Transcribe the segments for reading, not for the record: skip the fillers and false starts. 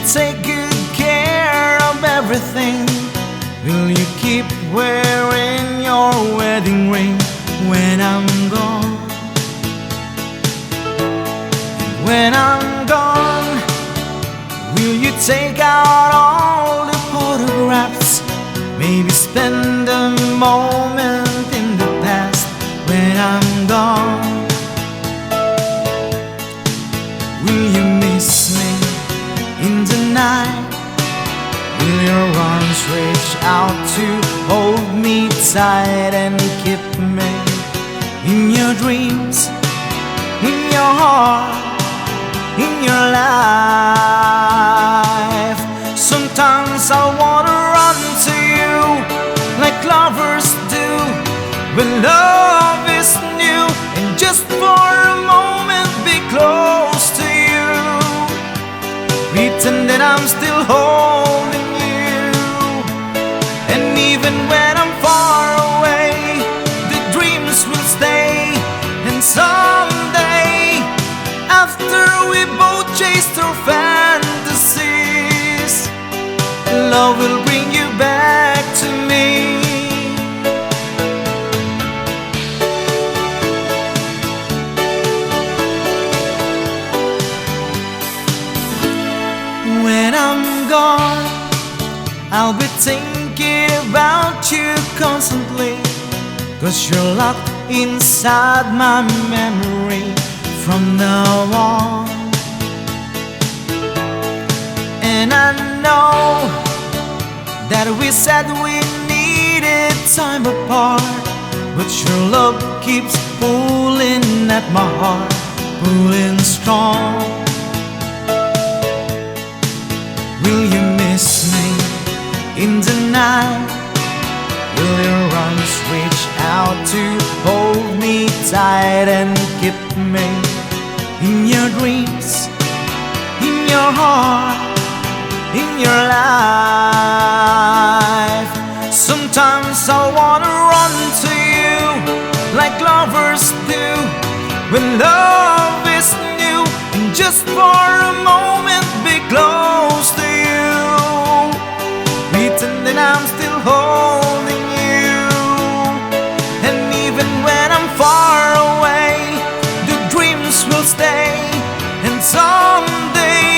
take good care of everything? Will you keep wearing your wedding ring when I'm gone? When I'm gone, will you take out all the photographs? Maybe spend a moment in the past when I'm gone. Will you miss me in the night? Will your arms reach out to hold me tight and keep me in your dreams, in your heart, in your life? Sometimes I wanna run to you like lovers do when love is new, and just for a moment be close to you, pretend that I'm still holding you. And even when I'm far away, the dreams will stay. And someday, after we both chased our fantasies, love will bring you back to me. When I'm gone, I'll be thinking about you constantly, 'cause you're locked inside my memory from now on. And I know that we said we needed time apart, but your love keeps pulling at my heart, pulling strong. Will you miss me in the night? Will your arms reach out to hold me tight and keep me in your dreams, in your heart, in your life? Sometimes I wanna run to you like lovers do when love is new, and just for a moment be close to you, pretending I'm still holding you. And even when I'm far away, the dreams will stay. And someday,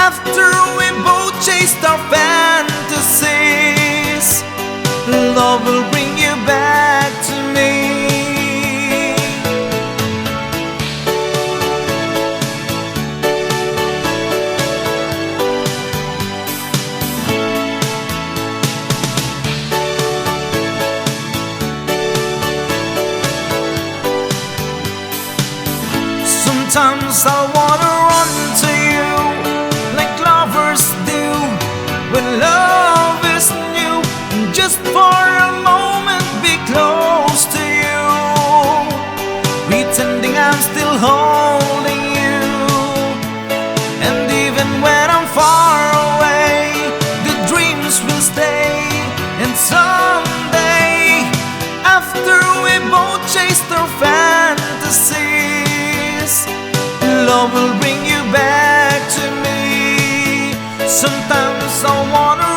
after we both chased our fantasies, love will bring you back to me. Sometimes I wanna run to you like lovers do when love is new, and just for a moment be close to you, pretending I'm still holding you. And even when I'm far away, the dreams will stay. And someday, after we both chased our fantasies, love will bring you back to me. Sometimes I wanna